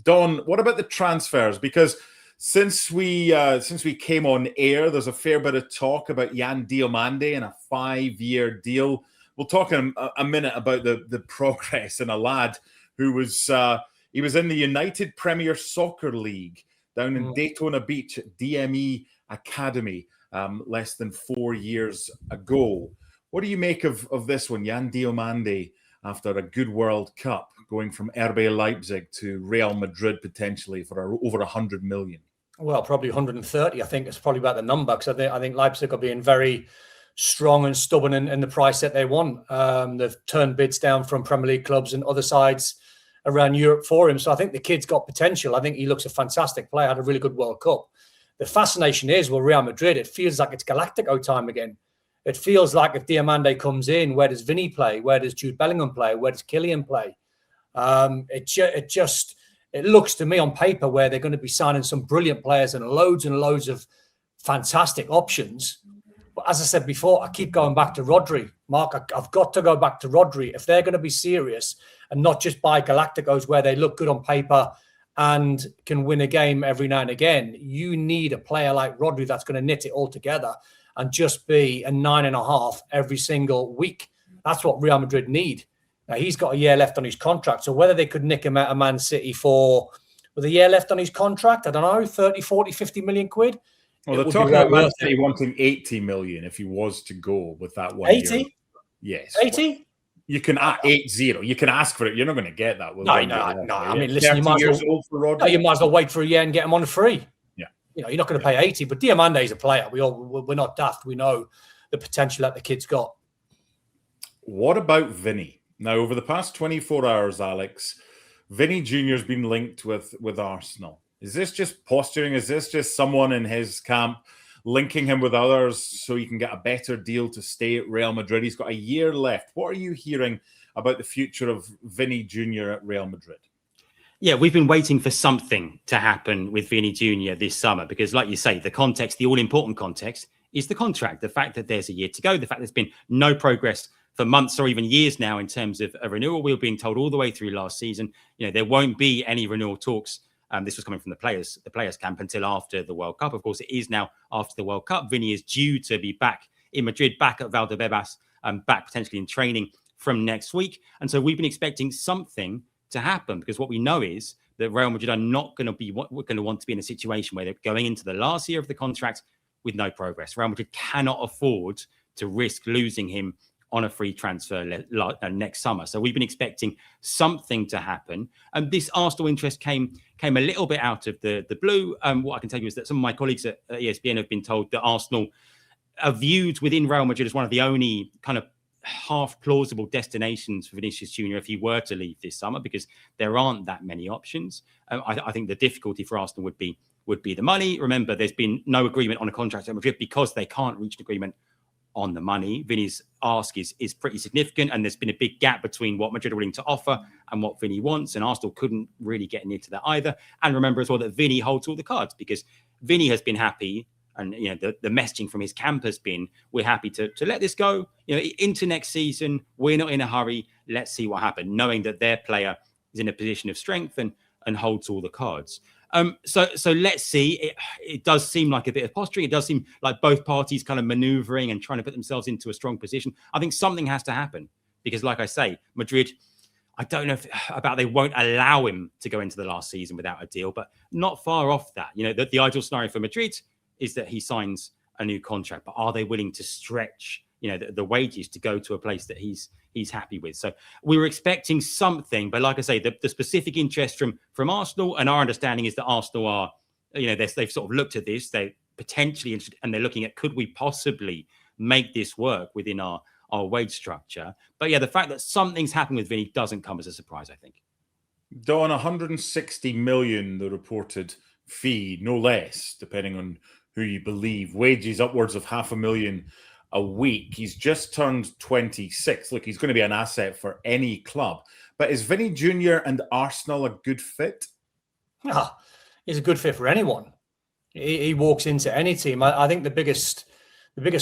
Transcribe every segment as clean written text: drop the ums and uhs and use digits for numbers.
Don, what about the transfers? Because since we came on air, there's a fair bit of talk about Yan Diomande and a 5-year deal. We'll talk in a minute about the progress in a lad who was he was in the United Premier Soccer League down in Daytona Beach at DME Academy less than 4 years ago. What do you make of this one, Yan Diomande, after a good World Cup, going from RB Leipzig to Real Madrid potentially for over 100 million? Well, probably 130. I think it's probably about the number, because I think Leipzig are being very strong and stubborn in the price that they want. They've turned bids down from Premier League clubs and other sides around Europe for him. So I think the kid's got potential. I think he looks a fantastic player, had a really good World Cup. The fascination is, well, Real Madrid, it feels like it's Galactico time again. It feels like if Diomande comes in, where does Vinny play? Where does Jude Bellingham play? Where does Kylian play? It looks to me on paper where they're going to be signing some brilliant players and loads of fantastic options. But as I said before, I keep going back to Rodri. Mark, I've got to go back to Rodri. If they're going to be serious and not just buy Galacticos where they look good on paper and can win a game every now and again, you need a player like Rodri that's going to knit it all together and just be a 9.5 every single week. That's what Real Madrid need. Now, he's got a year left on his contract. So whether they could nick him out of Man City with a year left on his contract, I don't know, 30, 40, 50 million quid. Well, they're talking about Man City wanting 80 million if he was to go with that 1 year. 80? Yes. 80? You can 80. You can ask for it. You're not going to get that. No. I mean, listen, you might as well wait for a year and get him on free. Yeah. You know, you're not going to pay 80, but Diomande is a player. We're not daft. We know the potential that the kid's got. What about Vinny? Now, over the past 24 hours, Alex, Vinnie Jr. has been linked with Arsenal. Is this just posturing? Is this just someone in his camp linking him with others so he can get a better deal to stay at Real Madrid? He's got a year left. What are you hearing about the future of Vinnie Jr. at Real Madrid? Yeah, we've been waiting for something to happen with Vinnie Jr. this summer because, like you say, the context, the all-important context, is the contract. The fact that there's a year to go, the fact there's been no progress for months or even years now in terms of a renewal. We were being told all the way through last season, there won't be any renewal talks. This was coming from the players camp until after the World Cup. Of course, it is now after the World Cup. Vinny is due to be back in Madrid, back at Valdebebas, back potentially in training from next week. And so we've been expecting something to happen because what we know is that Real Madrid are not going to want to be in a situation where they're going into the last year of the contract with no progress. Real Madrid cannot afford to risk losing him on a free transfer next summer. So we've been expecting something to happen. And this Arsenal interest came a little bit out of the blue. What I can tell you is that some of my colleagues at ESPN have been told that Arsenal are viewed within Real Madrid as one of the only kind of half plausible destinations for Vinícius Jr. if he were to leave this summer, because there aren't that many options. I think the difficulty for Arsenal would be the money. Remember, there's been no agreement on a contract at Madrid because they can't reach an agreement on the money. Vinny's ask is pretty significant, and there's been a big gap between what Madrid are willing to offer and what Vinny wants, and Arsenal couldn't really get near to that either. And remember as well that Vinny holds all the cards because Vinny has been happy, and the messaging from his camp has been, we're happy to let this go into next season. We're not in a hurry. Let's see what happens, knowing that their player is in a position of strength and holds all the cards. So let's see. It does seem like a bit of posturing. It does seem like both parties kind of maneuvering and trying to put themselves into a strong position. I think something has to happen because, like I say, Madrid, I don't know about they won't allow him to go into the last season without a deal, but not far off that. The ideal scenario for Madrid is that he signs a new contract, but are they willing to stretch the wages to go to a place that he's happy with? So we were expecting something, but like I say, the specific interest from Arsenal, and our understanding is that Arsenal are, they've sort of looked at this, they're potentially interested, and they're looking at, could we possibly make this work within our wage structure? But yeah, the fact that something's happened with Vinny doesn't come as a surprise, I think. Don, 160 million, the reported fee, no less, depending on who you believe. Wages upwards of $500,000 a week. He's just turned 26. Look, he's going to be an asset for any club. But is Vinnie Jr. and Arsenal a good fit? He's a good fit for anyone. He walks into any team. I think the biggest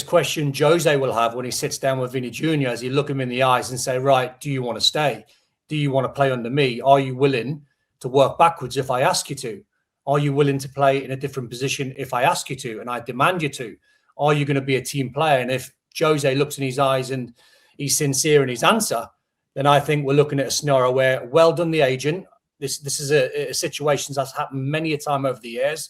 question Jose will have when he sits down with Vinnie Jr. is he look him in the eyes and say, right, do you want to stay? Do you want to play under me? Are you willing to work backwards if I ask you to? Are you willing to play in a different position if I ask you to and I demand you to? Are you going to be a team player? And if Jose looks in his eyes and he's sincere in his answer, then I think we're looking at a scenario where, well done, the agent. This is a situation that's happened many a time over the years,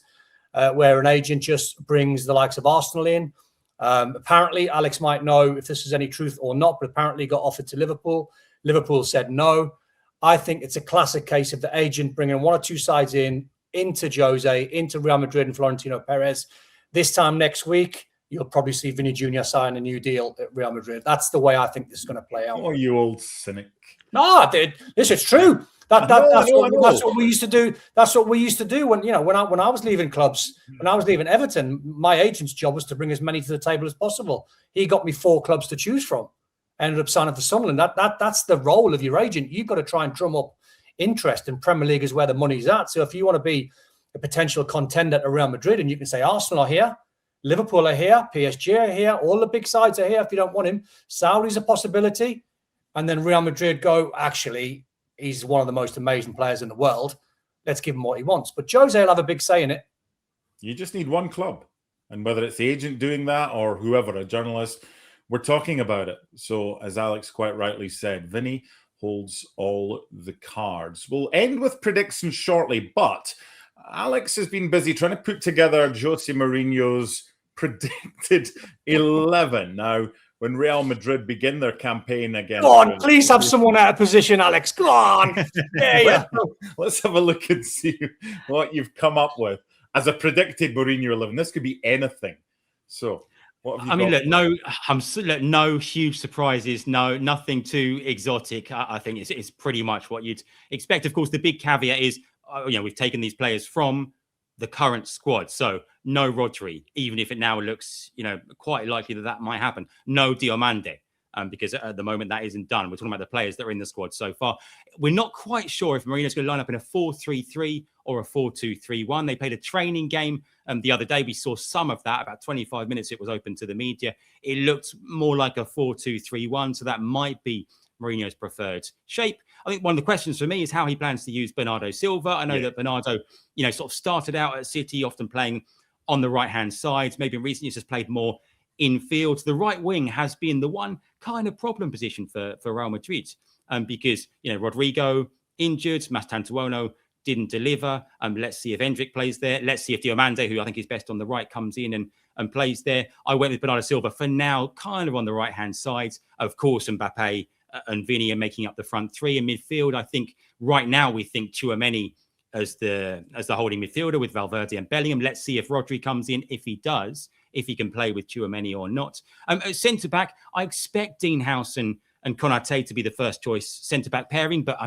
where an agent just brings the likes of Arsenal in. Apparently, Alex might know if this is any truth or not, but apparently got offered to Liverpool. Liverpool said no. I think it's a classic case of the agent bringing one or two sides into Jose, into Real Madrid and Florentino Perez. This time next week, you'll probably see Vinnie Jr. sign a new deal at Real Madrid. That's the way I think this is going to play out. Oh, you old cynic. No, dude, this is true. That's what we used to do. That's what we used to do when I was leaving clubs, when I was leaving Everton. My agent's job was to bring as many to the table as possible. He got me 4 clubs to choose from. I ended up signing for Sunderland. That's the role of your agent. You've got to try and drum up interest, and Premier League is where the money's at. So if you want to be a potential contender to Real Madrid, and you can say Arsenal are here, Liverpool are here, PSG are here, all the big sides are here. If you don't want him, Saudi's a possibility, and then Real Madrid go, actually, he's one of the most amazing players in the world. Let's give him what he wants. But Jose will have a big say in it. You just need one club, and whether it's the agent doing that or whoever, a journalist, we're talking about it. So, as Alex quite rightly said, Vinny holds all the cards. We'll end with predictions shortly, but Alex has been busy trying to put together Jose Mourinho's predicted 11. Now, when Real Madrid begin their campaign again. Go on, please have someone out of position, Alex. Go on. Yeah. Let's have a look and see what you've come up with as a predicted Mourinho 11. This could be anything. So, what have you got? No huge surprises. No, nothing too exotic. I think it's pretty much what you'd expect. Of course, the big caveat is, we've taken these players from the current squad. So no Rodri, even if it now looks, quite likely that might happen. No Diomande, because at the moment that isn't done. We're talking about the players that are in the squad so far. We're not quite sure if Mourinho's going to line up in a 4-3-3 or a 4-2-3-1. They played a training game the other day. We saw some of that. About 25 minutes it was open to the media. It looked more like a 4-2-3-1, so that might be Mourinho's preferred shape. I think one of the questions for me is how he plans to use Bernardo Silva. I know that Bernardo, sort of started out at City, often playing on the right-hand side. Maybe in recent years has played more infield. The right wing has been the one kind of problem position for Real Madrid because, Rodrigo injured, Mastantuono didn't deliver. Let's see if Endrick plays there. Let's see if Diomande, who I think is best on the right, comes in and plays there. I went with Bernardo Silva for now, kind of on the right-hand side. Of course, Mbappe and Vinny are making up the front three. In midfield, I think right now we think Tchouaméni as the holding midfielder with Valverde and Bellingham. Let's see if Rodri comes in. If he does, if he can play with Tchouaméni or not. At centre-back, I expect Dean House and Konate to be the first choice centre-back pairing. But,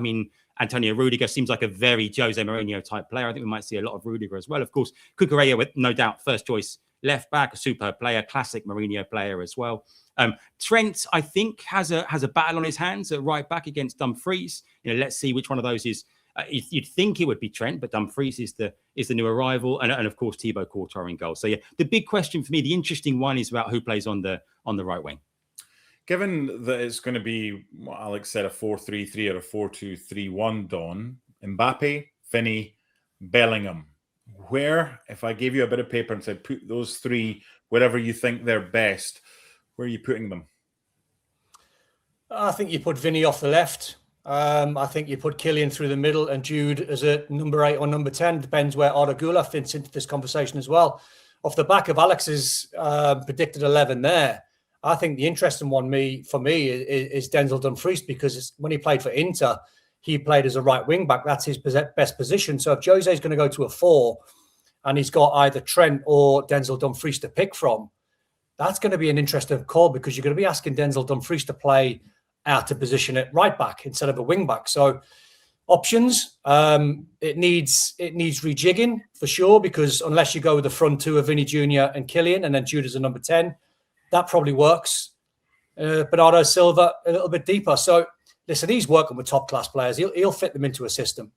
Antonio Rudiger seems like a very Jose Mourinho type player. I think we might see a lot of Rudiger as well. Of course, Cucurella with no doubt first choice left-back, a superb player, classic Mourinho player as well. Trent, I think, has a battle on his hands at right back against Dumfries. Let's see which one of those is. You'd think it would be Trent, but Dumfries is the new arrival, and of course Thibaut Courtois in goal. So the big question for me, the interesting one, is about who plays on the right wing. Given that it's going to be what Alex said, a 4-3-3 or a 4-2-3-1, Don, Mbappe, Vinny, Bellingham. Where, if I gave you a bit of paper and said put those three wherever you think they're best, where are you putting them? I think you put Vinny off the left. I think you put Kylian through the middle and Jude as a number 8 or number 10. Depends where Arda Güler fits into this conversation as well. Off the back of Alex's predicted 11 there, I think the interesting one for me is Denzel Dumfries, because when he played for Inter, he played as a right wing back. That's his best position. So if Jose is going to go to a 4 and he's got either Trent or Denzel Dumfries to pick from, that's going to be an interesting call, because you're going to be asking Denzel Dumfries to play out of position at right back instead of a wing back. So options, it needs rejigging for sure, because unless you go with the front two of Vinnie Jr. and Kylian and then Jude as a number 10, that probably works. Bernardo Silva a little bit deeper. So listen, he's working with top class players. He'll fit them into a system.